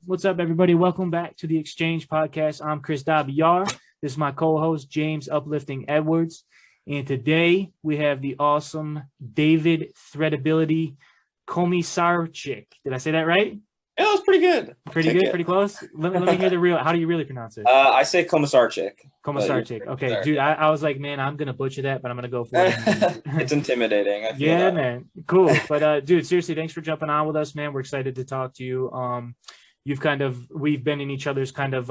What's up, everybody? Welcome back to the Exchange Podcast. I'm Chris Dabiar. This is my co-host, James Uplifting Edwards. And today we have the awesome David Threadability Komisarchik. Did I say that right? Yeah, that was pretty good. Pretty close? Let me hear the real. How do you really pronounce it? I say Komisarchik. Komisarchik. Okay, dude, I was like, man, I'm going to butcher that, but I'm going to go for it. It's intimidating. I feel yeah, that. Man. Cool. But, dude, seriously, thanks for jumping on with us, man. We're excited to talk to you. We've been in each other's kind of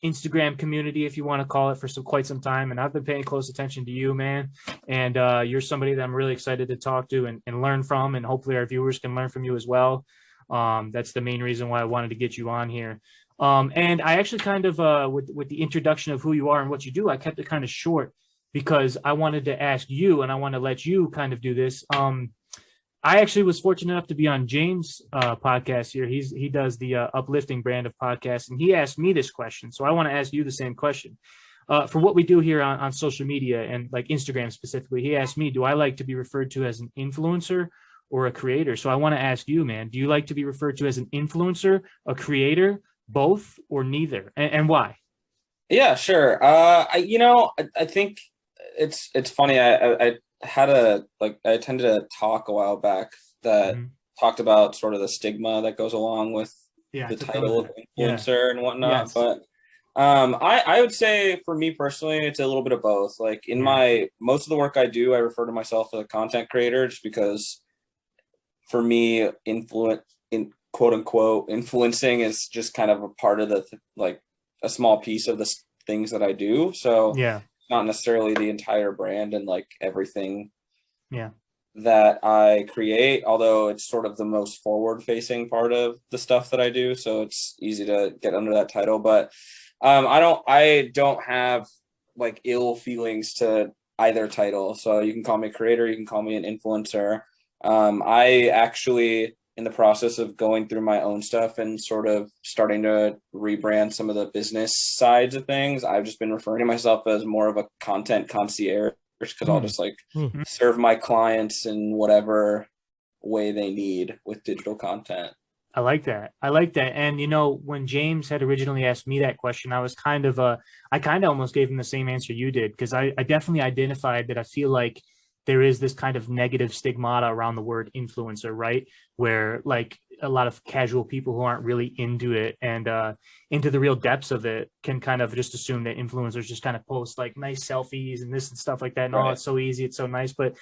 Instagram community, if you want to call it, for quite some time. And I've been paying close attention to you, man. And you're somebody that I'm really excited to talk to and learn from. And hopefully our viewers can learn from you as well. That's the main reason why I wanted to get you on here. And I actually kind of, with the introduction of who you are and what you do, I kept it kind of short because I wanted to ask you, and I want to let you kind of do this. I actually was fortunate enough to be on James' podcast here. He does the Uplifting brand of podcasts, and he asked me this question. So I want to ask you the same question. For what we do here on social media and like Instagram specifically, he asked me, do I like to be referred to as an influencer or a creator? So I want to ask you, man, do you like to be referred to as an influencer, a creator, both, or neither? And why? Yeah, sure. I think it's funny. I attended a talk a while back that talked about sort of the stigma that goes along with the title of influencer and whatnot. Yes. But I would say for me personally, it's a little bit of both. Like in most of the work I do, I refer to myself as a content creator just because for me, quote unquote, influencing is just kind of a part of a small piece of the things that I do. So not necessarily the entire brand and like everything that I create, although it's sort of the most forward facing part of the stuff that I do. So it's easy to get under that title, but I don't have like ill feelings to either title. So you can call me a creator, you can call me an influencer. I actually, in the process of going through my own stuff and sort of starting to rebrand some of the business sides of things, I've just been referring to myself as more of a content concierge because I'll just serve my clients in whatever way they need with digital content. I like that. And, when James had originally asked me that question, I kind of almost gave him the same answer you did, because I definitely identified that I feel like there is this kind of negative stigmata around the word influencer, right? Where like a lot of casual people who aren't really into it and into the real depths of it can kind of just assume that influencers just kind of post like nice selfies and this and stuff like that. And oh, it's so easy, it's so nice, but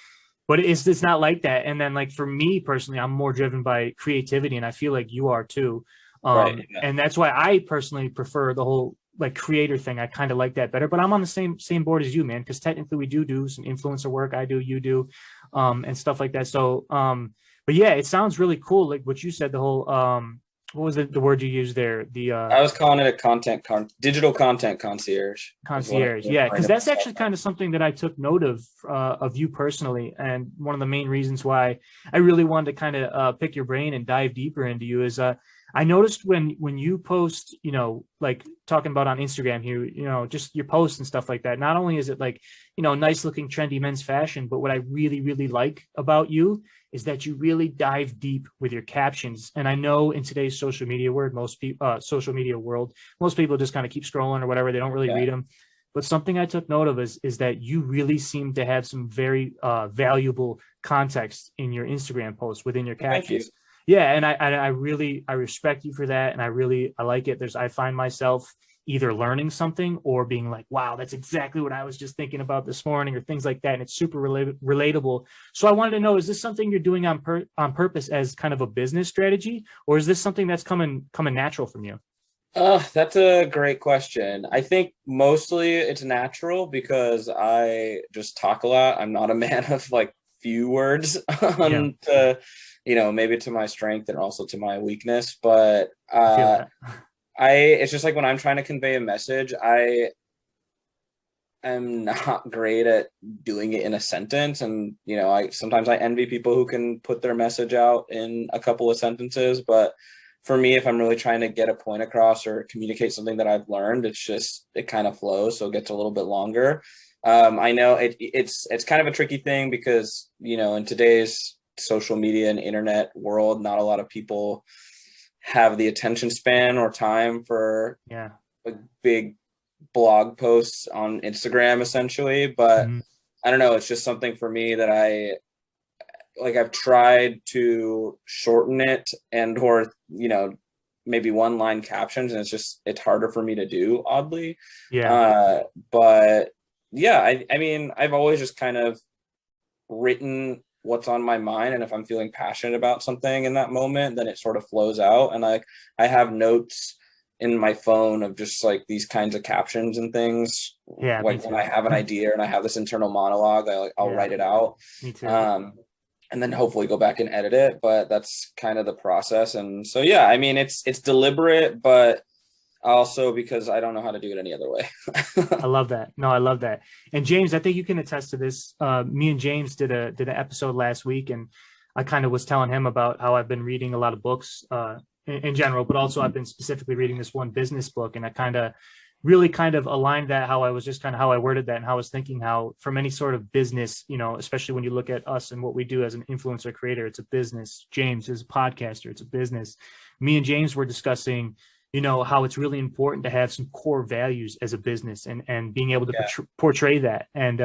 it's not like that. And then like for me personally, I'm more driven by creativity, and I feel like you are too. And that's why I personally prefer the whole like creator thing. I kind of like that better, but I'm on the same board as you, man, because technically we do some influencer work. I do, you do, and stuff like that. So but yeah, it sounds really cool, like what you said, the whole what was the word you used there? I was calling it a digital content concierge. Yeah, because that's actually kind of something that I took note of you personally, and one of the main reasons why I really wanted to kind of pick your brain and dive deeper into you is I noticed when you post, like talking about on Instagram here, just your posts and stuff like that, not only is it like, nice looking trendy men's fashion, but what I really, really like about you is that you really dive deep with your captions. And I know in today's social media world, most people just kind of keep scrolling or whatever. They don't really read them. But something I took note of is that you really seem to have some very valuable context in your Instagram posts within your captions. Thank you. Yeah, and I really respect you for that, and I like it. I find myself either learning something or being like, wow, that's exactly what I was just thinking about this morning, or things like that, and it's super relatable. So I wanted to know, is this something you're doing on purpose as kind of a business strategy, or is this something that's coming natural from you? That's a great question. I think mostly it's natural because I just talk a lot. I'm not a man of like few words maybe to my strength and also to my weakness, but it's just like when I'm trying to convey a message, I am not great at doing it in a sentence. And, sometimes I envy people who can put their message out in a couple of sentences, but for me, if I'm really trying to get a point across or communicate something that I've learned, it kind of flows. So it gets a little bit longer. I know it's kind of a tricky thing because, in today's social media and internet world, not a lot of people have the attention span or time for like big blog posts on Instagram, essentially. But I don't know, it's just something for me that I've tried to shorten it or maybe one line captions, and it's harder for me to do, oddly. But yeah, I mean, I've always just kind of written what's on my mind, and if I'm feeling passionate about something in that moment, then it sort of flows out. And I have notes in my phone of just like these kinds of captions and things. Like when I have an idea and I have this internal monologue, I'll write it out. Me too. And then hopefully go back and edit it. But that's kind of the process. And so, yeah, I mean, it's deliberate, but also because I don't know how to do it any other way. I love that. No, I love that. And James, I think you can attest to this. Me and James did an episode last week, and I kind of was telling him about how I've been reading a lot of books in general, but also I've been specifically reading this one business book, and I kind of aligned that, how I was just kind of how I worded that, and how I was thinking how from any sort of business, especially when you look at us and what we do as an influencer creator, it's a business. James is a podcaster, it's a business. Me and James were discussing, how it's really important to have some core values as a business and being able to portray that. And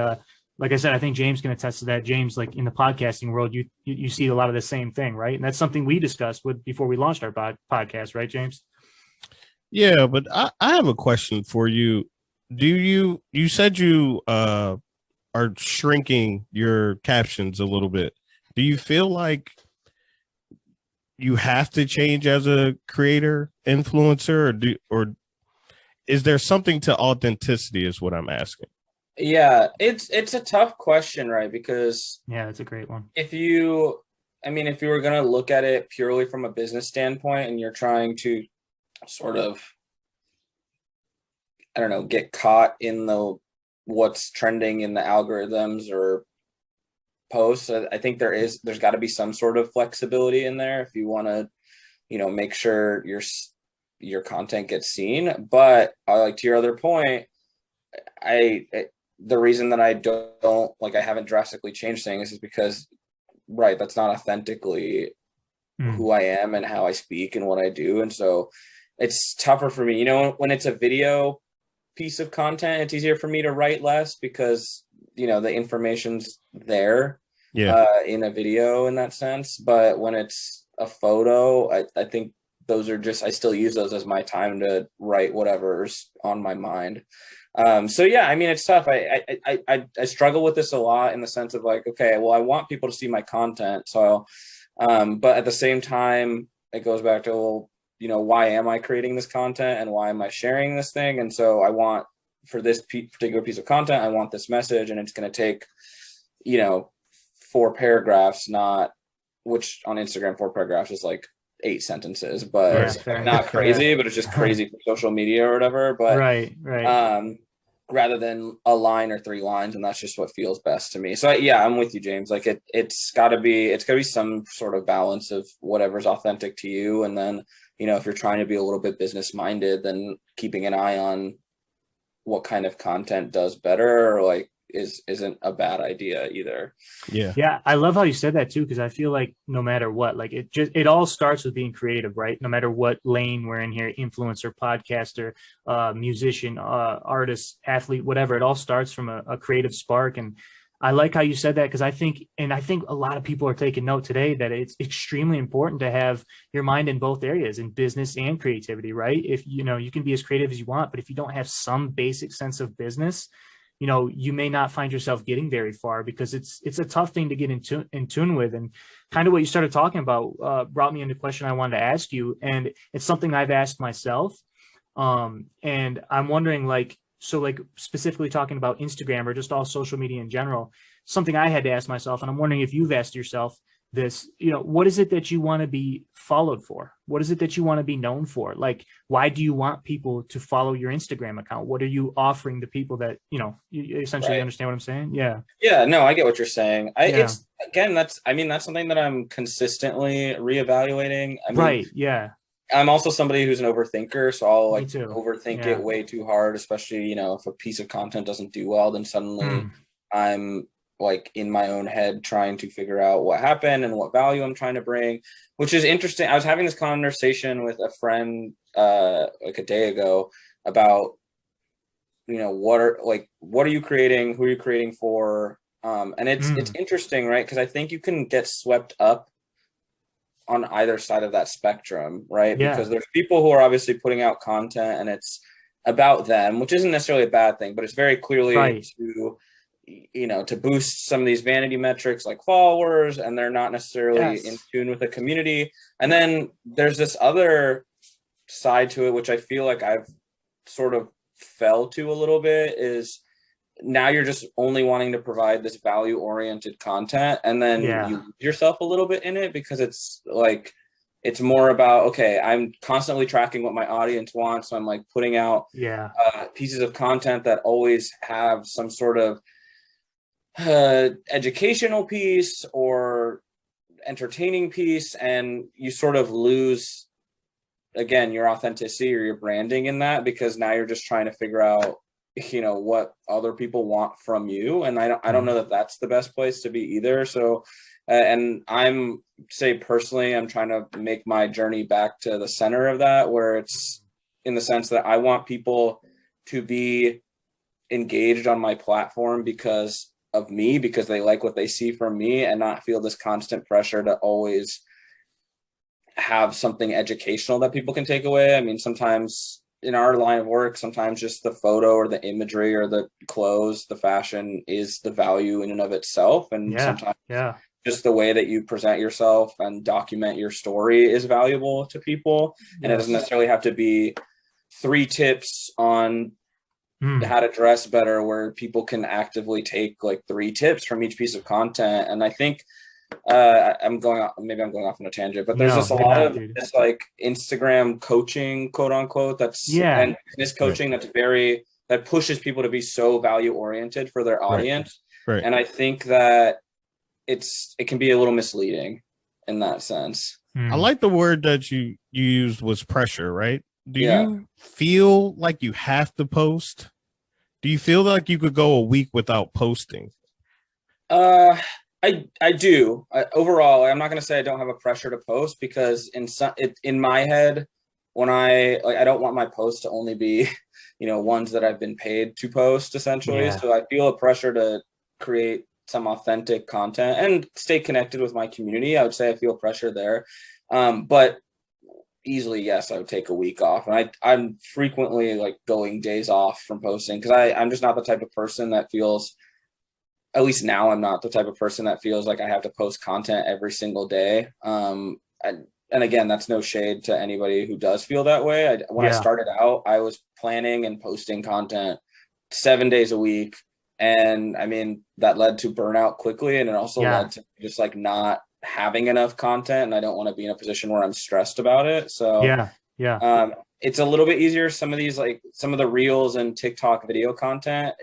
like I said, I think James can attest to that. James, like in the podcasting world, you see a lot of the same thing, right? And that's something we discussed before we launched our podcast, right, James? Yeah, but I have a question for you. You said you are shrinking your captions a little bit. Do you feel like you have to change as a creator, influencer, or is there something to authenticity is what I'm asking? Yeah, it's a tough question, right? Because it's a great one. If you were going to look at it purely from a business standpoint and you're trying to sort of, I don't know, get caught in what's trending in the algorithms or posts, I think there's got to be some sort of flexibility in there if you want to, make sure your content gets seen. But to your other point, the reason that I don't I haven't drastically changed things is because, right, that's not authentically who I am and how I speak and what I do. And so it's tougher for me, when it's a video piece of content, it's easier for me to write less because, the information's there in a video in that sense. But when it's a photo, I think those are I still use those as my time to write whatever's on my mind. So yeah, I mean, it's tough. I struggle with this a lot in the sense of okay, well, I want people to see my content. So, but at the same time, it goes back to, well, why am I creating this content and why am I sharing this thing? And so I want, for this particular piece of content, I want this message, and it's going to take, 4 paragraphs, which on Instagram, 4 paragraphs is 8 sentences, but not crazy, but it's just crazy for social media or whatever. But right. Rather than a line or 3 lines, and that's just what feels best to me. So yeah, I'm with you, James. It's gotta be some sort of balance of whatever's authentic to you. And then, if you're trying to be a little bit business minded, then keeping an eye on what kind of content does better or isn't a bad idea either. Yeah, I love how you said that too, because I feel like no matter what, it all starts with being creative, right? No matter what lane we're in here, influencer, podcaster, musician, artist, athlete, whatever, it all starts from a creative spark. And I like how you said that, because I think a lot of people are taking note today that it's extremely important to have your mind in both areas, in business and creativity, right? If you can be as creative as you want, but if you don't have some basic sense of business, you may not find yourself getting very far, because it's a tough thing to get in tune with. And kind of what you started talking about brought me into a question I wanted to ask you. And it's something I've asked myself. And I'm wondering, specifically talking about Instagram or just all social media in general, something I had to ask myself, and I'm wondering if you've asked yourself this, what is it that you want to be followed for? What is it that you want to be known for? Why do you want people to follow your Instagram account? What are you offering to people that, you essentially understand what I'm saying? Yeah. Yeah, no, I get what you're saying. That's something that I'm consistently reevaluating. Right. Yeah. I'm also somebody who's an overthinker, so I'll like overthink Yeah. it way too hard, especially, you know, if a piece of content doesn't do well, then suddenly I'm like in my own head trying to figure out what happened and what value I'm trying to bring, which is interesting. I was having this conversation with a friend like a day ago about, you know, what are you creating, who are you creating for, and it's interesting, right? Because I think you can get swept up on either side of that spectrum, right? Because there's people who are obviously putting out content and it's about them, which isn't necessarily a bad thing, but it's very clearly to, you know, to boost some of these vanity metrics like followers, and they're not necessarily in tune with the community. And then there's this other side to it, which I feel like I've sort of fell to a little bit, is now you're just only wanting to provide this value oriented content, and then you lose yourself a little bit in it, because it's like, it's more about, okay, I'm constantly tracking what my audience wants, so I'm like putting out pieces of content that always have some sort of educational piece or entertaining piece, and you sort of lose, again, your authenticity or your branding in that, because now you're just trying to figure out, you know, what other people want from you. And I don't know that that's the best place to be either. So and I'm personally, I'm trying to make my journey back to the center of that, where it's in the sense that I want people to be engaged on my platform because of me, because they like what they see from me, and not feel this constant pressure to always have something educational that people can take away. I mean, sometimes in our line of work, sometimes just the photo or the imagery or the clothes, the fashion is the value in and of itself. And sometimes just the way that you present yourself and document your story is valuable to people. And it doesn't necessarily have to be 3 tips on how to dress better, where people can actively take like 3 tips from each piece of content. And I think I'm going off on a tangent, but there's just a lot of this like Instagram coaching, quote unquote, and business coaching that pushes people to be so value oriented for their audience. Right. And I think that it can be a little misleading in that sense. I like the word that you used was pressure, right? Do you feel like you have to post? Do you feel like you could go a week without posting? I do. Overall, I'm not going to say I don't have a pressure to post, because in my head, when I don't want my posts to only be, you know, ones that I've been paid to post, essentially. So I feel a pressure to create some authentic content and stay connected with my community. I would say I feel pressure there. But easily, yes, I would take a week off. And I'm frequently like going days off from posting, because I'm just not the type of person that feels, at least now, I'm not the type of person that feels like I have to post content every single day. And again, that's no shade to anybody who does feel that way. When I started out, I was planning and posting content 7 days a week. And I mean, that led to burnout quickly. And it also led to just like not having enough content. And I don't want to be in a position where I'm stressed about it. So it's a little bit easier. Some of the reels and TikTok video content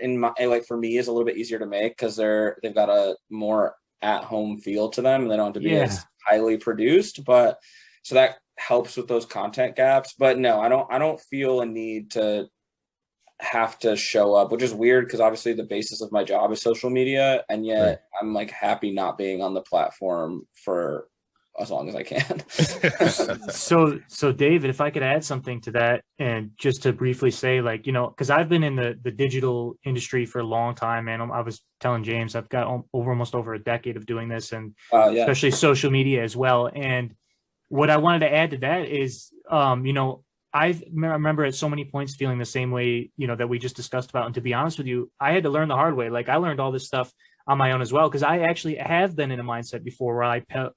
for me is a little bit easier to make, because they've got a more at home feel to them, and they don't have to be as highly produced, but so that helps with those content gaps. But no, I don't feel a need to have to show up, which is weird, because obviously the basis of my job is social media, and yet I'm like happy not being on the platform for as long as I can. So David, if I could add something to that, and just to briefly say, like, you know, because I've been in the digital industry for a long time, man. I was telling James, I've got almost over a decade of doing this, and especially social media as well. And what I wanted to add to that is, you know, I remember at so many points feeling the same way, you know, that we just discussed about. And to be honest with you, I had to learn the hard way. Like, I learned all this stuff on my own as well, because I actually have been in a mindset before where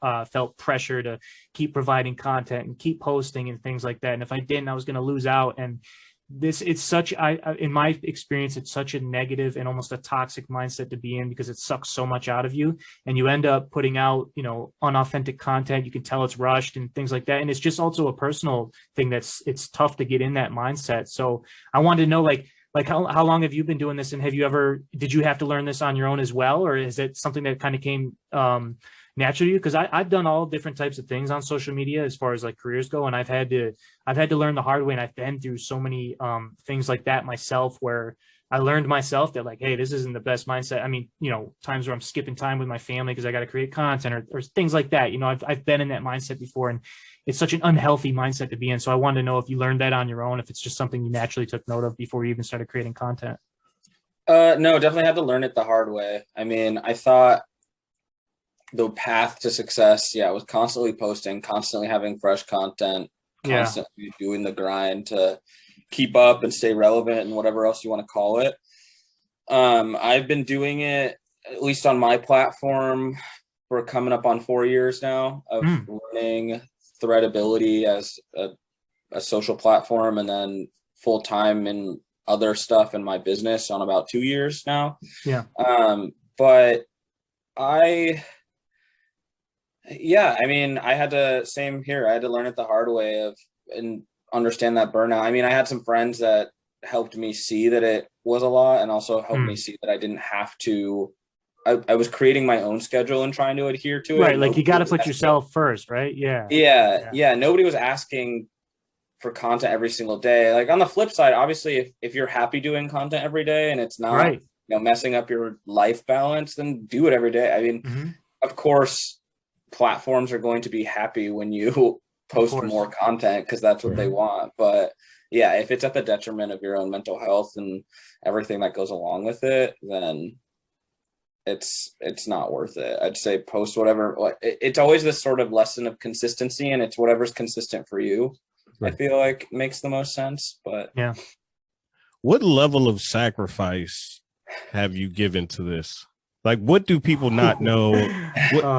I felt pressure to keep providing content and keep posting and things like that. And if I didn't, I was going to lose out. And in my experience, it's such a negative and almost a toxic mindset to be in, because it sucks so much out of you, and you end up putting out, you know, unauthentic content. You can tell it's rushed and things like that. And it's just also a personal thing it's tough to get in that mindset. So I wanted to know, like how long have you been doing this, and did you have to learn this on your own as well, or is it something that kind of came natural to you? Because I've done all different types of things on social media as far as like careers go, and I've had to learn the hard way, and I've been through so many things like that myself, where I learned myself that like, hey, this isn't the best mindset. I mean, you know, times where I'm skipping time with my family because I got to create content or things like that. You know, I've been in that mindset before, and it's such an unhealthy mindset to be in. So I wanted to know if you learned that on your own, if it's just something you naturally took note of before you even started creating content. No, definitely had to learn it the hard way. I mean, I thought the path to success, was constantly posting, constantly having fresh content, constantly doing the grind to keep up and stay relevant and whatever else you want to call it. I've been doing it, at least on my platform, for coming up on 4 years now of running Threadability as a social platform, and then full time in other stuff in my business on about 2 years now. But I mean, I had to, same here. I had to learn it the hard way and understand that burnout. I mean, I had some friends that helped me see that it was a lot, and also helped me see that I didn't have to. I was creating my own schedule and trying to adhere to it. Right, like you got to put yourself first, right? Yeah. Nobody was asking for content every single day. Like on the flip side, obviously, if you're happy doing content every day and it's not messing up your life balance, then do it every day. I mean, of course, platforms are going to be happy when you post more content because that's what they want. But yeah, if it's at the detriment of your own mental health and everything that goes along with it, then it's not worth it. I'd say post whatever. It's always this sort of lesson of consistency, and it's whatever's consistent for you. I feel like makes the most sense. But what level of sacrifice have you given to this? Like, what do people not know?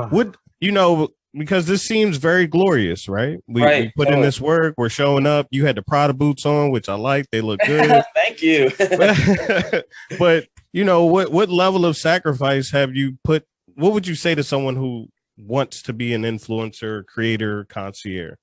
What you know? Because this seems very glorious, right? We put in this work. We're showing up. You had the Prada boots on, which I like. They look good. Thank you. But you know, what level of sacrifice have you put? What would you say to someone who wants to be an influencer, creator, concierge?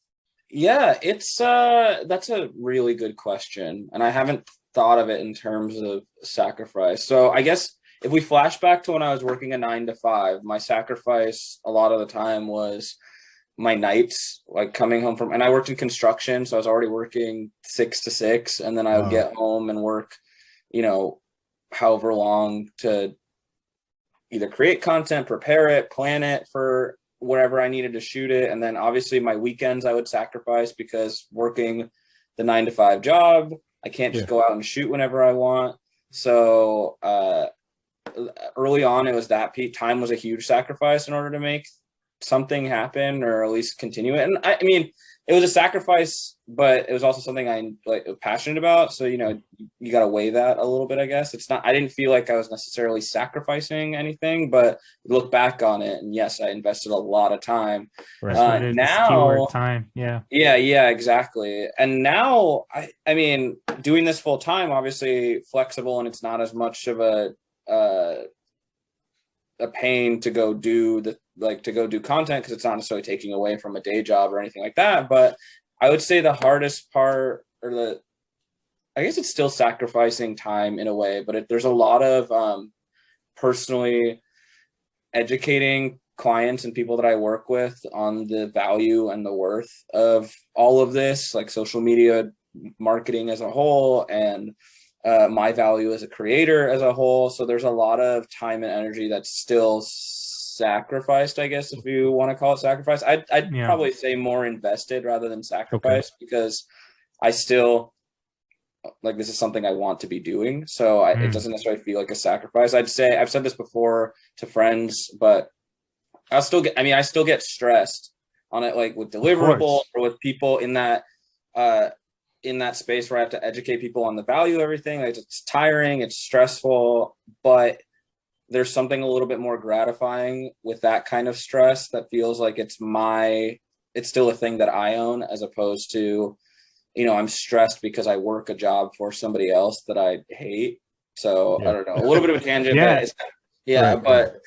Yeah, that's a really good question, and I haven't thought of it in terms of sacrifice. So I guess if we flash back to when I was working a 9 to 5, my sacrifice a lot of the time was my nights, like coming home from, and I worked in construction, so I was already working 6 to 6, and then I would get home and work, you know, however long to either create content, prepare it, plan it for wherever I needed to shoot it. And then obviously my weekends I would sacrifice, because working the 9 to 5 job, I can't just go out and shoot whenever I want. So early on, it was that time was a huge sacrifice in order to make something happen, or at least continue it. And I mean, it was a sacrifice, but it was also something I passionate about. So, you know, you got to weigh that a little bit, I guess. It's not, I didn't feel like I was necessarily sacrificing anything, but look back on it, and yes, I invested a lot of time. Now, time. Yeah, exactly. And now, I mean, doing this full time, obviously flexible, and it's not as much of a pain to go do content, because it's not necessarily taking away from a day job or anything like that. But I would say the hardest part, I guess it's still sacrificing time in a way, but there's a lot of personally educating clients and people that I work with on the value and the worth of all of this, like social media marketing as a whole, and my value as a creator as a whole. So there's a lot of time and energy that's still sacrificed, I guess, if you want to call it sacrifice. I'd probably say more invested rather than sacrifice, because I still, like, this is something I want to be doing. So it doesn't necessarily feel like a sacrifice. I'd say, I've said this before to friends, but I still get stressed on it, like with deliverables or with people in that space where I have to educate people on the value of everything. Like, it's tiring, it's stressful, but there's something a little bit more gratifying with that kind of stress that feels like it's still a thing that I own, as opposed to, you know, I'm stressed because I work a job for somebody else that I hate. So I don't know, a little bit of a tangent, but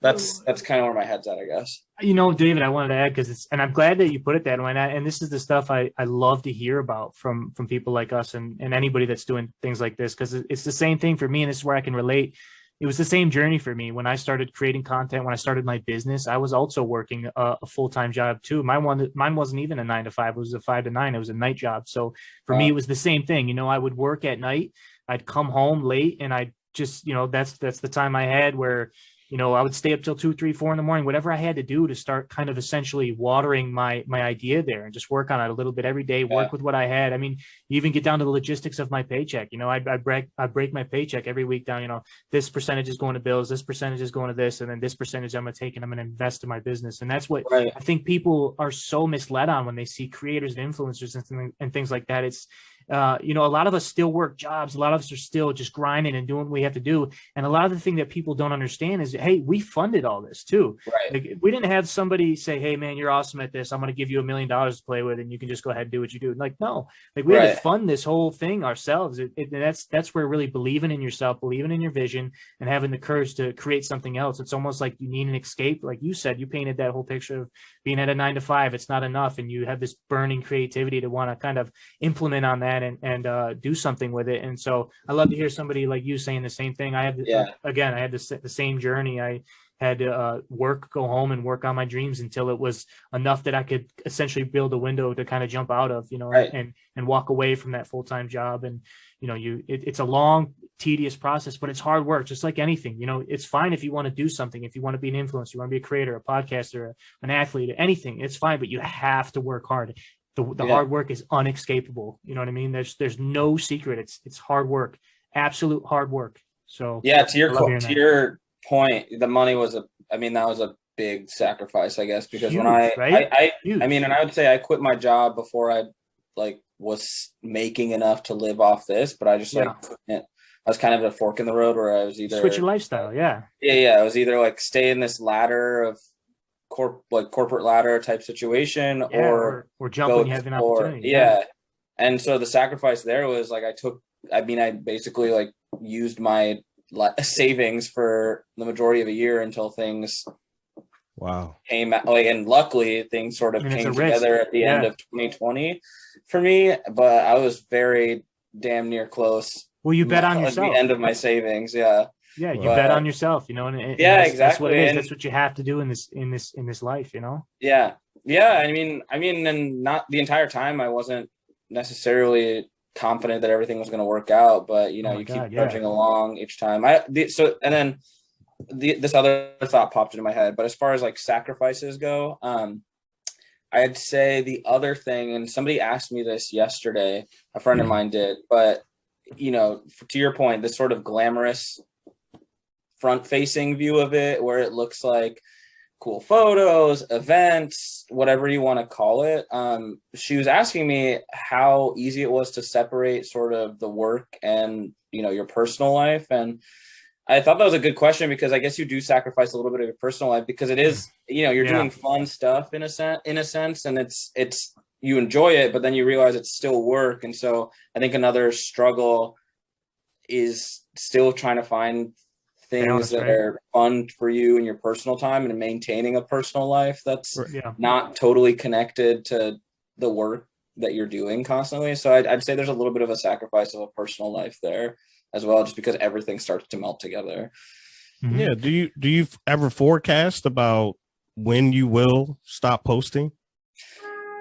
that's kind of where my head's at, I guess. You know, David, I wanted to add, and I'm glad that you put it that way. And this is the stuff I love to hear about from people like us and anybody that's doing things like this, because it's the same thing for me. And this is where I can relate. it was the same journey for me. When I started creating content, when I started my business, I was also working a full-time job too. Mine wasn't even a 9 to 5. It was a 5 to 9. It was a night job. So for me, it was the same thing. You know, I would work at night. I'd come home late, and I just, you know, that's the time I had where, you know, I would stay up till 2, 3, 4 in the morning, whatever I had to do to start kind of essentially watering my idea there, and just work on it a little bit every day, work with what I had. I mean, you even get down to the logistics of my paycheck. You know, I break my paycheck every week down, you know, this percentage is going to bills, this percentage is going to this, and then this percentage I'm going to take and I'm going to invest in my business. And that's what I think people are so misled on when they see creators and influencers and things like that. It's, you know, a lot of us still work jobs. A lot of us are still just grinding and doing what we have to do. And a lot of the thing that people don't understand is, hey, we funded all this too. Like, we didn't have somebody say, hey man, you're awesome at this, I'm going to give you $1 million to play with, and you can just go ahead and do what you do. Like, no, like we had to fund this whole thing ourselves. That's where really believing in yourself, believing in your vision, and having the courage to create something else. It's almost like you need an escape. Like you said, you painted that whole picture of being at a 9 to 5. It's not enough. And you have this burning creativity to want to kind of implement on that and do something with it. And so I love to hear somebody like you saying the same thing. I had, again, I had the same journey. I had to go home and work on my dreams until it was enough that I could essentially build a window to kind of jump out of, you know, and walk away from that full-time job. And, you know, it's a long, tedious process, but it's hard work, just like anything. You know, it's fine if you want to do something, if you want to be an influencer, you want to be a creator, a podcaster, an athlete, anything, it's fine, but you have to work hard. The hard work is unescapable. You know what I mean? There's no secret. It's hard work, absolute hard work. So to your point, the money was that was a big sacrifice, I guess, because huge, when I mean, and I would say I quit my job before I was making enough to live off this, but I just I was kind of at a fork in the road where I was either switch your lifestyle. I was either like stay in this ladder of corporate ladder type situation, or jump when you have an opportunity. And so the sacrifice there was like I basically like used my savings for the majority of a year until things came out, and luckily things sort of came together at the end of 2020 for me, but I was very damn near close. Well, you bet on yourself. The end of my savings. You bet on yourself, you know, and exactly. That's what it is. That's what you have to do in this life, you know? I mean, and not the entire time I wasn't necessarily confident that everything was going to work out, but you know, keep trudging along each time. This other thought popped into my head, but as far as like sacrifices go, I'd say the other thing, and somebody asked me this yesterday, a friend of mine did, but you know, to your point, this sort of glamorous front-facing view of it, where it looks like cool photos, events, whatever you want to call it. She was asking me how easy it was to separate sort of the work and, you know, your personal life. And I thought that was a good question, because I guess you do sacrifice a little bit of your personal life, because it is, you know, you're doing fun stuff in a sense, and it's you enjoy it, but then you realize it's still work. And so I think another struggle is still trying to find things that are fun for you in your personal time, and maintaining a personal life that's not totally connected to the work that you're doing constantly. So I'd say there's a little bit of a sacrifice of a personal life there as well, just because everything starts to melt together. Yeah. Do you ever forecast about when you will stop posting?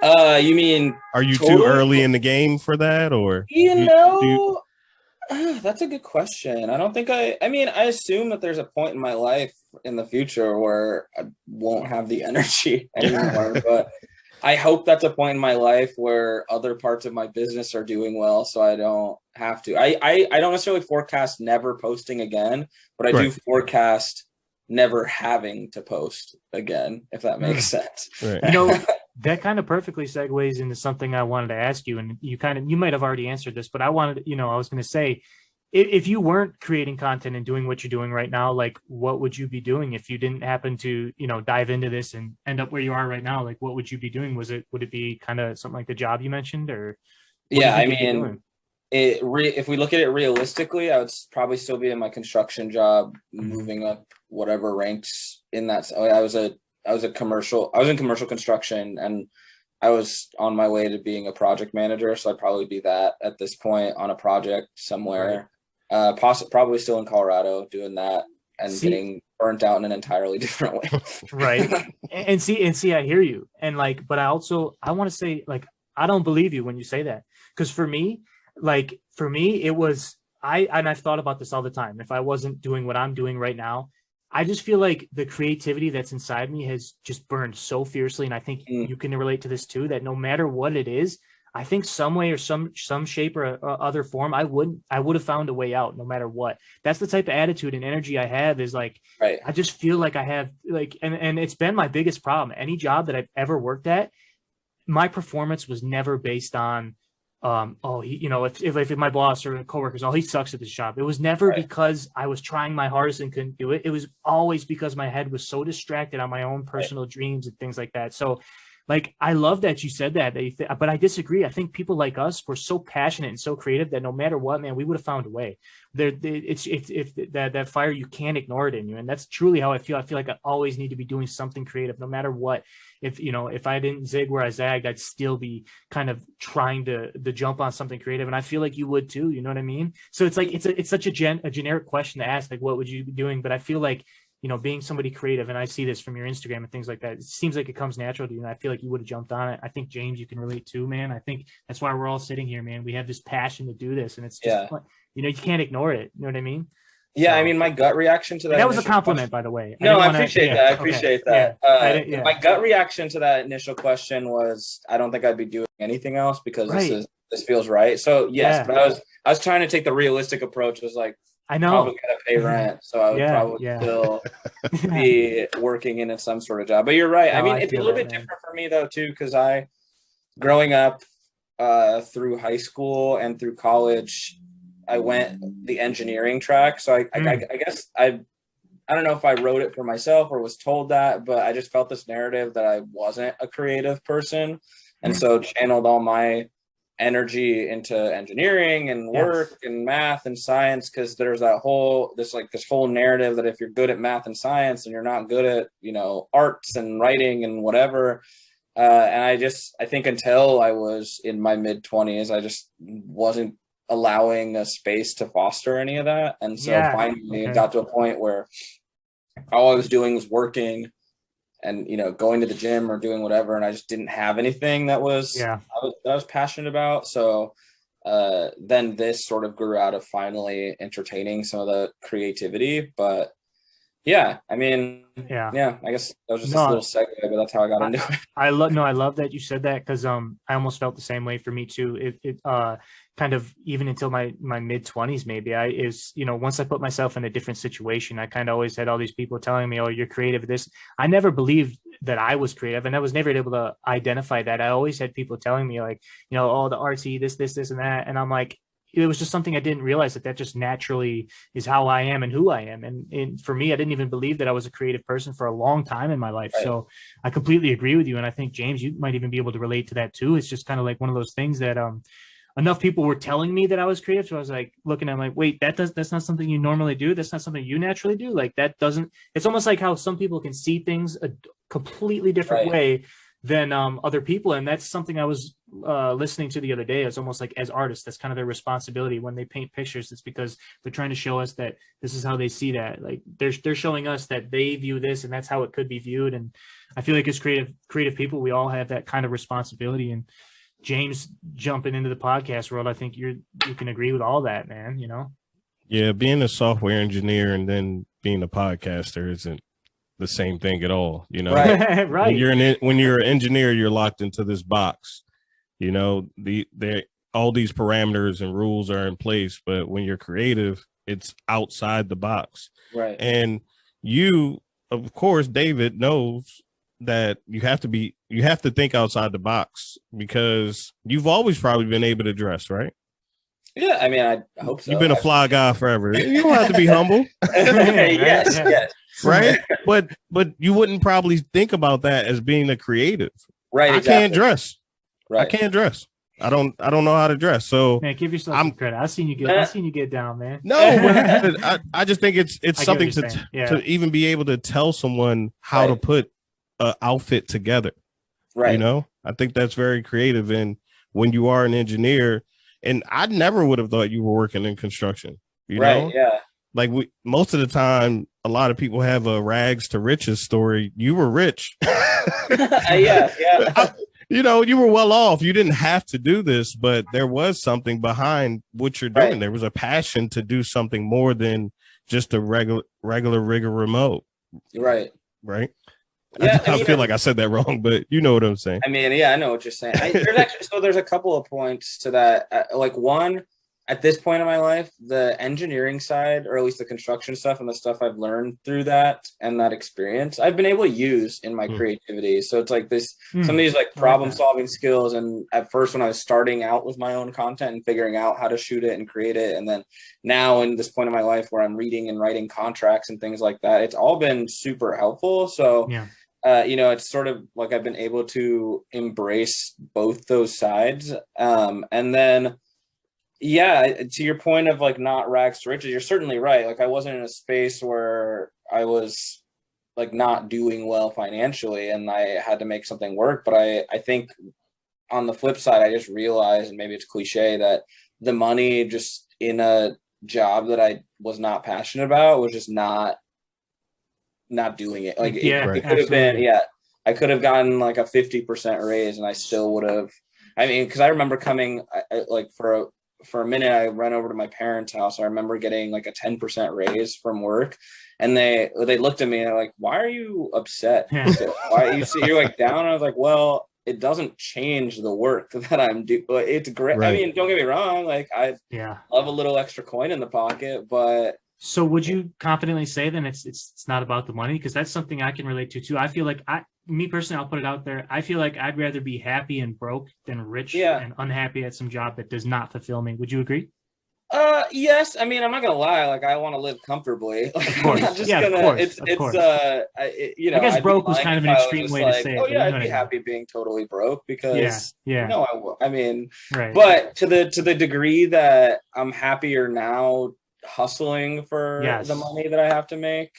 You mean, are you too early in the game for that, or that's a good question. I don't think I assume that there's a point in my life in the future where I won't have the energy anymore, but I hope that's a point in my life where other parts of my business are doing well, so I don't have to. I don't necessarily forecast never posting again, but I do forecast never having to post again, if that makes sense. Right. You know, that kind of perfectly segues into something I wanted to ask you, and you might have already answered this, but I was going to say, if you weren't creating content and doing what you're doing right now, like what would you be doing if you didn't happen to, you know, dive into this and end up where you are right now? Like, what would you be doing? Would it be kind of something like the job you mentioned, or? If we look at it realistically, I would probably still be in my construction job, moving up whatever ranks in that. I was in commercial construction, and I was on my way to being a project manager. So I'd probably be that at this point on a project somewhere. Probably still in Colorado doing that and getting burnt out in an entirely different way. Right. and see, I hear you. And like, but I want to say, like, I don't believe you when you say that. Because for me, it was, and I've thought about this all the time. If I wasn't doing what I'm doing right now, I just feel like the creativity that's inside me has just burned so fiercely. And I think you can relate to this too, that no matter what it is, I think some way or some shape or other form, I would have found a way out no matter what. That's the type of attitude and energy I have, is like, right. I just feel like I have like, and it's been my biggest problem. Any job that I've ever worked at, my performance was never based on, if my boss or coworkers, he sucks at this job. It was never because I was trying my hardest and couldn't do it. It was always because my head was so distracted on my own personal dreams and things like that. So, like, I love that you said that, but I disagree. I think people like us, we're so passionate and so creative that no matter what, man, we would have found a way. It's that fire, you can't ignore it in you. And that's truly how I feel. I feel like I always need to be doing something creative, no matter what. If I didn't zig where I zagged, I'd still be kind of trying to jump on something creative. And I feel like you would too. You know what I mean? So it's like, it's such a generic question to ask, like, what would you be doing? But I feel like, being somebody creative, and I see this from your Instagram and things like that, it seems like it comes natural to you. And I feel like you would have jumped on it. I think, James, you can relate too, man. I think that's why we're all sitting here, man. We have this passion to do this, and it's just, you can't ignore it. You know what I mean? Yeah. So, I mean, my gut reaction to that was a compliment, by the way. No, I appreciate that. I appreciate that. My gut reaction to that initial question was, I don't think I'd be doing anything else because this feels right. So yes, but I was trying to take the realistic approach. It was like, I know. Probably gotta pay rent, so I would probably still be working in some sort of job. But you're right. No, I mean, it's a little bit different for me though too, because growing up through high school and through college, I went the engineering track. So I guess I don't know if I wrote it for myself or was told that, but I just felt this narrative that I wasn't a creative person, and so channeled all my energy into engineering and work and math and science, because there's this whole narrative that if you're good at math and science and you're not good at arts and writing and whatever, and I think until I was in my mid-20s, I just wasn't allowing a space to foster any of that. And so finally it got to a point where all I was doing was working and going to the gym or doing whatever, and I just didn't have anything that was I was passionate about. So then this sort of grew out of finally entertaining some of the creativity. But I mean, I guess that was just a little segue, but that's how I got into it. I love that you said that, because I almost felt the same way for me too. It kind of, even until my mid-20s, maybe once I put myself in a different situation, I kind of always had all these people telling me, oh, you're creative at this. I never believed that I was creative, and I was never able to identify that. I always had people telling me, like, oh, the artsy, this and that. And I'm like, it was just something I didn't realize that just naturally is how I am and who I am. And for me, I didn't even believe that I was a creative person for a long time in my life. Right. So I completely agree with you. And I think, James, you might even be able to relate to that too. It's just kind of like one of those things that, enough people were telling me that I was creative. So I was like looking at, like, wait, that's not something you normally do. That's not something you naturally do. Like, it's almost like how some people can see things a completely different way than other people. And that's something I was listening to the other day. It's almost like, as artists, that's kind of their responsibility when they paint pictures. It's because they're trying to show us that this is how they see that. Like, they're showing us that they view this and that's how it could be viewed. And I feel like as creative people, we all have that kind of responsibility. And James jumping into the podcast world, I think you can agree with all that, man. Yeah, being a software engineer and then being a podcaster isn't the same thing at all. Right. When you're an engineer, you're locked into this box. All these parameters and rules are in place, but when you're creative, it's outside the box. Right. And you, of course, David, knows that you have to think outside the box, because you've always probably been able to dress, right? Yeah, I mean, I hope so. You've been a fly guy forever. You don't have to be humble. yes. Right? But you wouldn't probably think about that as being a creative. Right. I can't dress. Right. I can't dress. I don't know how to dress. So, man, give yourself some credit. I've seen you get down, man. No, but I just think it's something to even be able to tell someone how to put an outfit together. Right. I think that's very creative. And when you are an engineer, and I never would have thought you were working in construction. you right, know? yeah. Like most of the time, a lot of people have a rags to riches story. You were rich. Yeah, yeah. You know, you were well off. You didn't have to do this, but there was something behind what you're doing. Right. There was a passion to do something more than just a regular rigor remote. Right. Right. Yeah, I feel like I said that wrong, but you know what I'm saying. I mean, yeah, I know what you're saying. There's a couple of points to that. Like one, at this point in my life, the engineering side, or at least the construction stuff and the stuff I've learned through that and that experience, I've been able to use in my creativity. So it's like some of these like problem solving skills. And at first, when I was starting out with my own content and figuring out how to shoot it and create it, and then now in this point in my life where I'm reading and writing contracts and things like that, it's all been super helpful. So it's sort of like I've been able to embrace both those sides. And then, to your point of like not rags to riches, you're certainly right. Like I wasn't in a space where I was like not doing well financially and I had to make something work. But I think on the flip side, I just realized, and maybe it's cliche, that the money just in a job that I was not passionate about was just not doing it. Like it could have been, I could have gotten like a 50% raise and I still would have, I mean, because I remember coming like for a minute, I ran over to my parents' house. I remember getting like a 10% raise from work, and they looked at me and they're like, "Why are you upset? Why you're like down?" I was like, "Well, it doesn't change the work that I'm doing. It's great. Right. I mean, don't get me wrong. Like I love a little extra coin in the pocket, but." So would you confidently say then it's not about the money? Because that's something I can relate to too. I feel like me personally, I'll put it out there. I feel like I'd rather be happy and broke than rich and unhappy at some job that does not fulfill me. Would you agree? Yes. I mean, I'm not gonna lie. Like, I want to live comfortably. Like, of course. I'm not just gonna. Of course. I guess broke was kind of an extreme way to say it. Oh yeah, I'd be happy being totally broke because I mean, right. But to the degree that I'm happier now hustling for the money that I have to make.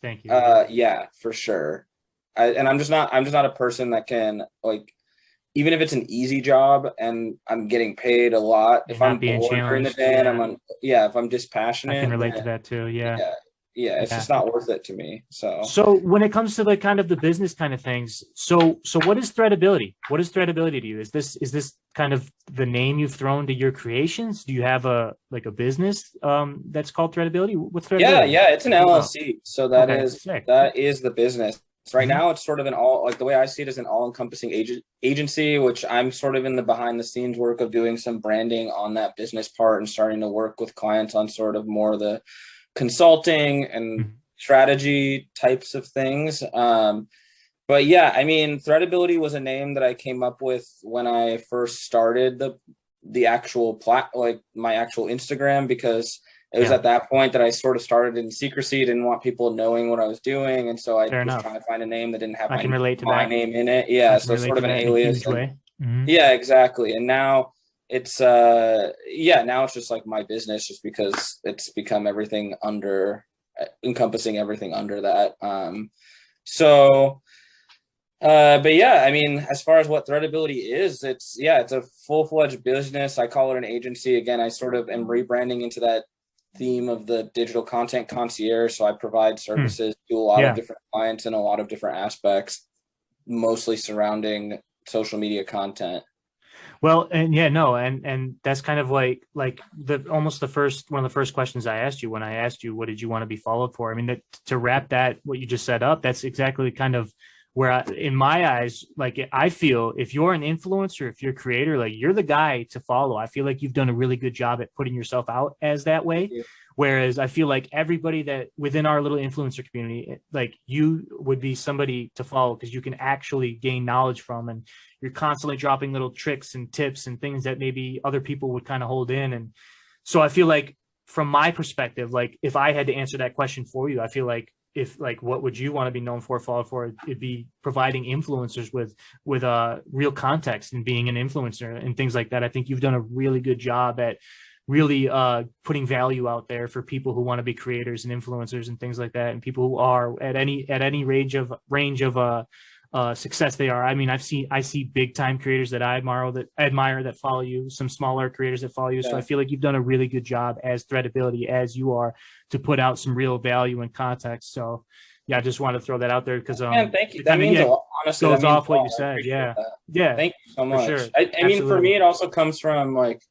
Thank you. Yeah, for sure. I'm just not a person that can, like, even if it's an easy job and I'm getting paid a lot, if I'm bored during the day and if I'm dispassionate, I can relate to that too. It's just not worth it to me. So when it comes to like kind of the business kind of things, so what is Threadability? What is Threadability to you? Is this kind of the name you've thrown to your creations? Do you have a business that's called Threadability? What's Threadability? Yeah, it's an LLC. So that is the business. So right now it's sort of the way I see it is an all-encompassing agency, which I'm sort of in the behind the scenes work of doing some branding on that business part and starting to work with clients on sort of more the consulting and strategy types of things. But yeah, I mean, Threadability was a name that I came up with when I first started the actual my actual Instagram, because it was at that point that I sort of started in secrecy, didn't want people knowing what I was doing. And so I was trying to find a name that didn't have my name in it. Yeah. So sort of an alias. Yeah, exactly. And now it's now it's just like my business, just because it's become encompassing everything under that. But yeah, I mean, as far as what Threadability is, it's a full-fledged business. I call it an agency. Again, I sort of am rebranding into that theme of the digital content concierge. So I provide services to a lot of different clients in a lot of different aspects, mostly surrounding social media content. Well, and that's kind of like one of the first questions I asked you when I asked you, what did you want to be followed for? I mean, to wrap that, what you just set up, that's exactly kind of where in my eyes, like, I feel if you're an influencer, if you're a creator, like, you're the guy to follow. I feel like you've done a really good job at putting yourself out as that way. Yeah. Whereas I feel like everybody that within our little influencer community, like, you would be somebody to follow because you can actually gain knowledge from, and you're constantly dropping little tricks and tips and things that maybe other people would kind of hold in. And so I feel like from my perspective, like, if I had to answer that question for you, I feel like what would you want to be known for, followed for? It'd be providing influencers with real context and being an influencer and things like that. I think you've done a really good job at really putting value out there for people who want to be creators and influencers and things like that, and people who are at any range of success they are. I mean, I see big time creators that I admire that follow you, some smaller creators that follow you. So I feel like you've done a really good job as Threadability as you are to put out some real value and context. So yeah, I just want to throw that out there because thank you. That means a lot. Honestly, goes that means off what you said. Yeah. That. Yeah. Thank you so much. Sure. I mean, for me, it also comes from like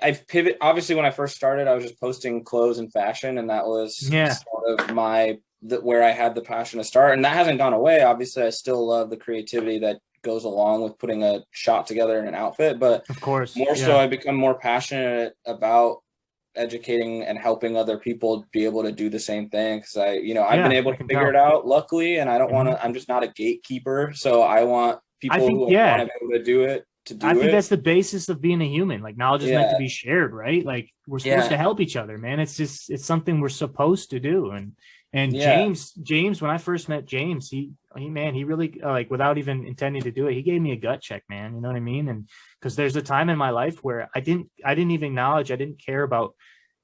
I've pivoted. Obviously, when I first started, I was just posting clothes and fashion, and that was sort of where I had the passion to start, and that hasn't gone away. Obviously, I still love the creativity that goes along with putting a shot together in an outfit, but of course, more so, I become more passionate about educating and helping other people be able to do the same thing. Because I've been able to figure it out, luckily, and I don't want to. I'm just not a gatekeeper, so I want people who want to be able to do it. I think that's the basis of being a human. Like, knowledge is meant to be shared, right? Like, we're supposed to help each other, man. It's something we're supposed to do. And James, when I first met James, he really, like, without even intending to do it, he gave me a gut check, man. You know what I mean? And because there's a time in my life where I didn't even acknowledge, I didn't care about,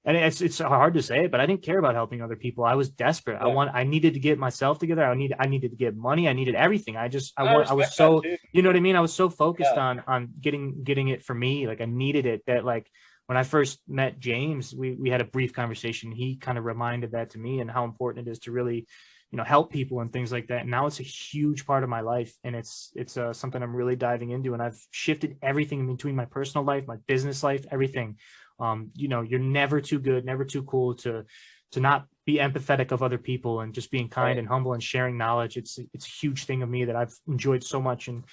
and it's hard to say, but I didn't care about helping other people. I was desperate. I needed to get myself together. I needed to get money. I needed everything. I was so, you know what I mean? I was so focused on getting it for me. Like, I needed it, that like when I first met James, we had a brief conversation. He kind of reminded that to me and how important it is to really, help people and things like that. And now it's a huge part of my life, and it's something I'm really diving into. And I've shifted everything in between my personal life, my business life, everything. You're never too good, never too cool to not be empathetic of other people, and just being kind and humble and sharing knowledge. It's a huge thing of me that I've enjoyed so much and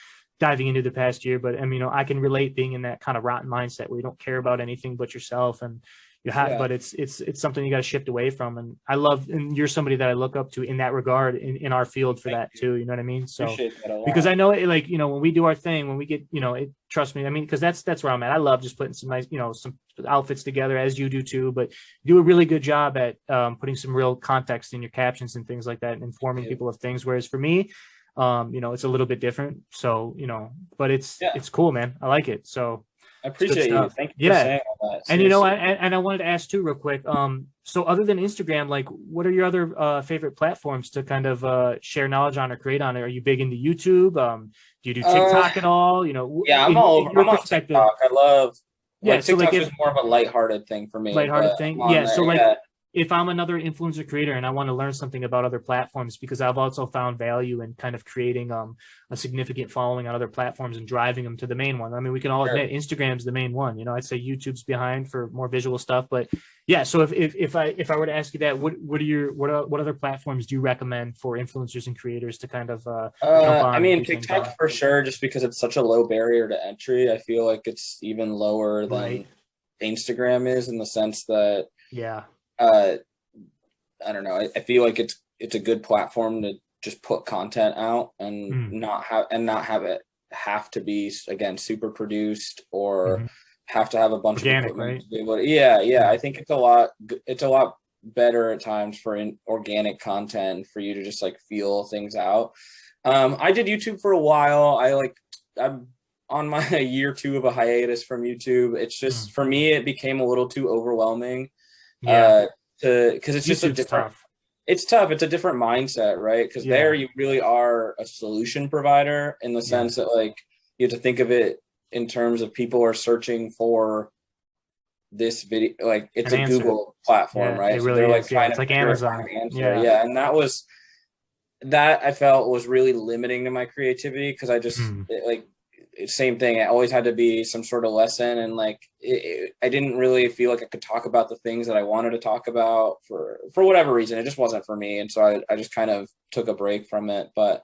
diving into the past year. But I can relate being in that kind of rotten mindset where you don't care about anything but yourself, and but it's something you got to shift away from. And and you're somebody that I look up to in that regard, in our field for that too. You know what I mean? So because I know it, like, when we do our thing, when we get, trust me, I mean, because that's where I'm at. I love just putting some nice, some outfits together, as you do too, but you do a really good job at putting some real context in your captions and things like that, and informing people of things. Whereas for me, it's a little bit different. So, but it's cool, man. I like it. So I appreciate you. Thank you for saying all that. Seriously. And I wanted to ask too, real quick. So other than Instagram, like, what are your other favorite platforms to kind of share knowledge on or create on? Are you big into YouTube? Do you do TikTok at all? I'm all over. I'm on TikTok. I love. TikTok is more of a lighthearted thing for me. Lighthearted thing. Yeah. So like, if I'm another influencer creator and I want to learn something about other platforms, because I've also found value in kind of creating a significant following on other platforms and driving them to the main one. I mean, we can all admit Instagram's the main one. I'd say YouTube's behind for more visual stuff, but yeah. So if I were to ask you that, what other platforms do you recommend for influencers and creators to kind of jump on? I mean, TikTok for sure, just because it's such a low barrier to entry. I feel like it's even lower than Instagram is, in the sense that I don't know. I feel like it's a good platform to just put content out and not have it have to be, again, super produced or have to have a bunch organic, of equipment to be able to, I think it's a lot better at times for organic content, for you to just like feel things out. I did YouTube for a while. I'm on my year 2 of a hiatus from YouTube. It's just for me, it became a little too overwhelming. Because it's just a different. It's tough. It's a different mindset, right? Because there you really are a solution provider, in the sense that, like, you have to think of it in terms of people are searching for this video. Like, it's a Google platform, right? It really is. It's like Amazon. And that I felt was really limiting to my creativity, because I just same thing. It always had to be some sort of lesson, and like I didn't really feel like I could talk about the things that I wanted to talk about for whatever reason. It just wasn't for me, and so I just kind of took a break from it. But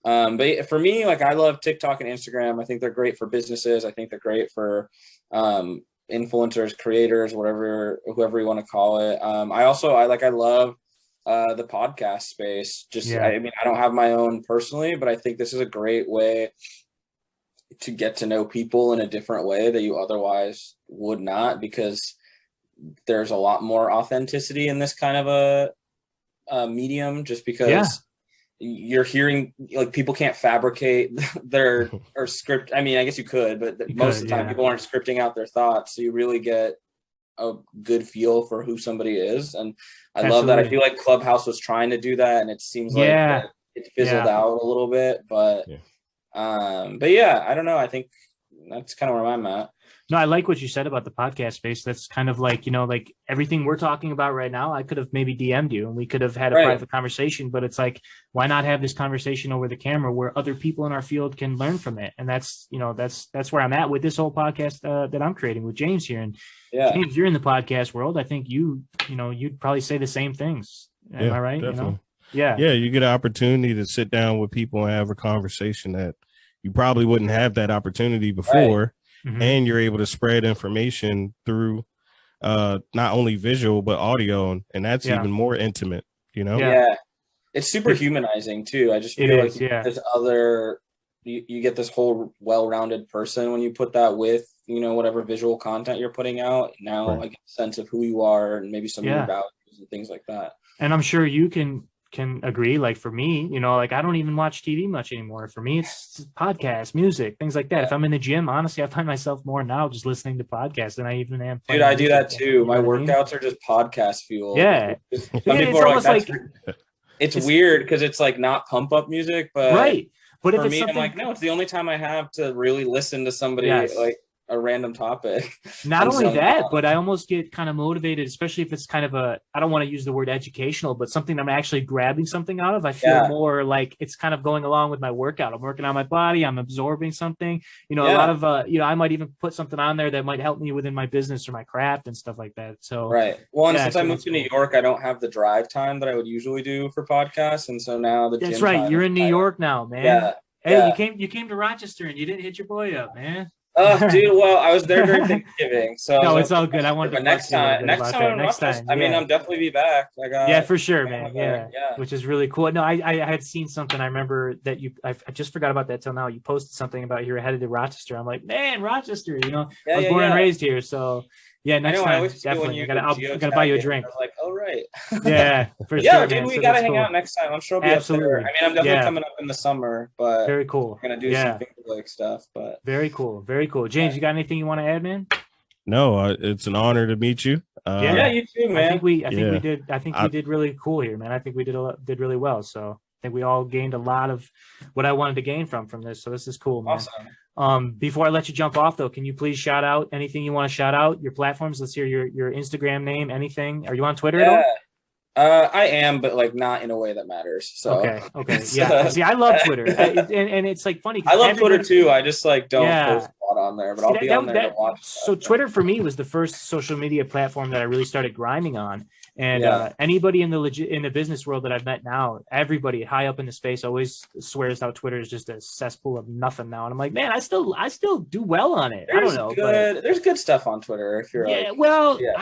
for me, like, I love TikTok and Instagram. I think they're great for businesses. I think they're great for influencers, creators, whoever you want to call it. I love the podcast space. I mean, I don't have my own personally, but I think this is a great way to get to know people in a different way that you otherwise would not, because there's a lot more authenticity in this kind of a medium, just because you're hearing, like, people can't fabricate their or script. I mean, I guess you could, but most of the time people aren't scripting out their thoughts. So you really get a good feel for who somebody is. And I love that. I feel like Clubhouse was trying to do that, and it seems like it's fizzled out a little bit, but yeah, I don't know. I think that's kind of where I'm at. No, I like what you said about the podcast space. That's kind of like, like everything we're talking about right now, I could have maybe DM'd you and we could have had a private conversation, but it's like, why not have this conversation over the camera where other people in our field can learn from it? And that's, that's where I'm at with this whole podcast that I'm creating with James here. And James, you're in the podcast world. I think you'd probably say the same things. Am I right? Definitely. Yeah, you get an opportunity to sit down with people and have a conversation that you probably wouldn't have that opportunity before. And you're able to spread information through not only visual but audio, and that's even more intimate, it's super humanizing too. I just feel like this other you get this whole well-rounded person when you put that with whatever visual content you're putting out. Now I get a sense of who you are and maybe some of your values and things like that. And I'm sure you can agree, like for me, like I don't even watch TV much anymore. For me, it's podcasts, music, things like that. If I'm in the gym, honestly, I find myself more now just listening to podcasts than I even am. Dude, I do that too. My workouts are just podcast fuel. Yeah. Some people are like, it's weird because it's like not pump up music, but But for me, I'm like, no, it's the only time I have to really listen to somebody like a random topic. Not only that, but I almost get kind of motivated, especially if it's kind of I don't want to use the word educational, but something I'm actually grabbing something out of. I feel more like it's kind of going along with my workout. I'm working on my body. I'm absorbing something, a lot of, I might even put something on there that might help me within my business or my craft and stuff like that. So, Well, and since I moved to New York, I don't have the drive time that I would usually do for podcasts. And so now that's right. You're in New York now, man. Hey, you came to Rochester and you didn't hit your boy up, man. Dude, well, I was there during Thanksgiving, so no, it's all good. I wanted to next time. I mean, I'm definitely be back. For sure, man. Yeah, which is really cool. No, I had seen something. I remember that I just forgot about that till now. You posted something about you were headed to Rochester. I'm like, man, Rochester. I was born and raised here, so. Yeah, next time, definitely. I gotta buy you a drink. I was like, oh, right. Yeah, for sure. Yeah, dude, we gotta hang out next time. I'm sure we'll be up there. I mean, I'm definitely coming up in the summer, but very cool. We're gonna do some Finger stuff, but very cool. James, you got anything you want to add, man? No, it's an honor to meet you. You too, man. I think we did. I think we did really cool here, man. I think we did really well. So I think we all gained a lot of what I wanted to gain from this. So this is cool, man. Awesome. Before I let you jump off though, can you please shout out anything you want to shout out, your platforms? Let's hear your Instagram name, anything. Are you on Twitter at all? I am, but like not in a way that matters. So okay. Yeah. See, I love Twitter. and it's like funny. I love Twitter too. I just like don't post a lot on there, but I'll be on there to watch stuff. So Twitter for me was the first social media platform that I really started grinding on. And anybody in the business world that I've met now, everybody high up in the space always swears how Twitter is just a cesspool of nothing now. And I'm like, man, I still do well on it. I don't know. There's good stuff on Twitter if you're I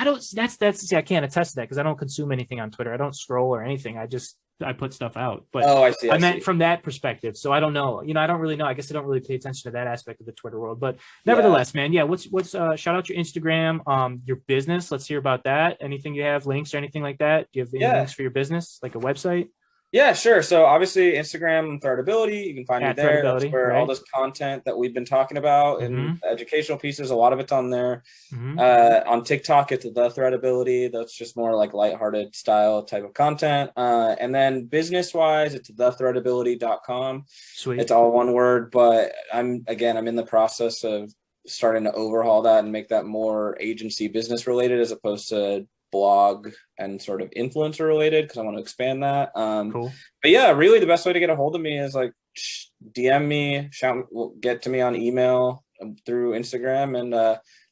don't. I can't attest to that because I don't consume anything on Twitter. I don't scroll or anything. I put stuff out, but I see. I meant from that perspective. So I don't know. I don't really know. I guess I don't really pay attention to that aspect of the Twitter world. But nevertheless, man, what's shout out your Instagram, your business. Let's hear about that. Anything you have, links or anything like that? Do you have any links for your business, like a website? Yeah, sure. So obviously Instagram, Threadability, you can find me there. That's where all this content that we've been talking about and educational pieces, a lot of it's on there. On TikTok, it's the Threadability. That's just more like lighthearted style type of content. And then business-wise, it's thethreadability.com. Sweet. It's all one word, but I'm in the process of starting to overhaul that and make that more agency business related as opposed to blog and sort of influencer related because I want to expand that. Cool. But yeah, really the best way to get a hold of me is like DM me, get to me on email through Instagram, and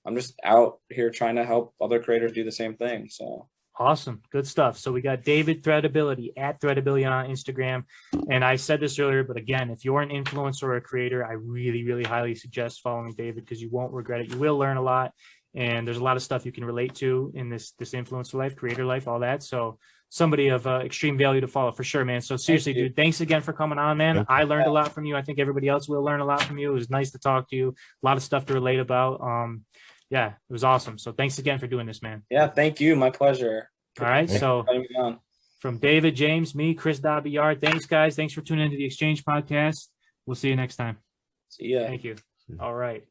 I'm just out here trying to help other creators do the same thing. So awesome. Good stuff. So we got David Threadability at Threadability on Instagram. And I said this earlier, but again, if you're an influencer or a creator, I really, really highly suggest following David because you won't regret it. You will learn a lot. And there's a lot of stuff you can relate to in this influencer life, creator life, all that. So somebody of extreme value to follow for sure, man. So seriously, dude, thanks again for coming on, man. I learned a lot from you. I think everybody else will learn a lot from you. It was nice to talk to you. A lot of stuff to relate about. It was awesome. So thanks again for doing this, man. Yeah, thank you. My pleasure. All right. So from David, James, me, Chris Dobbyard, thanks, guys. Thanks for tuning into the Exchange Podcast. We'll see you next time. See ya. Thank you. All right.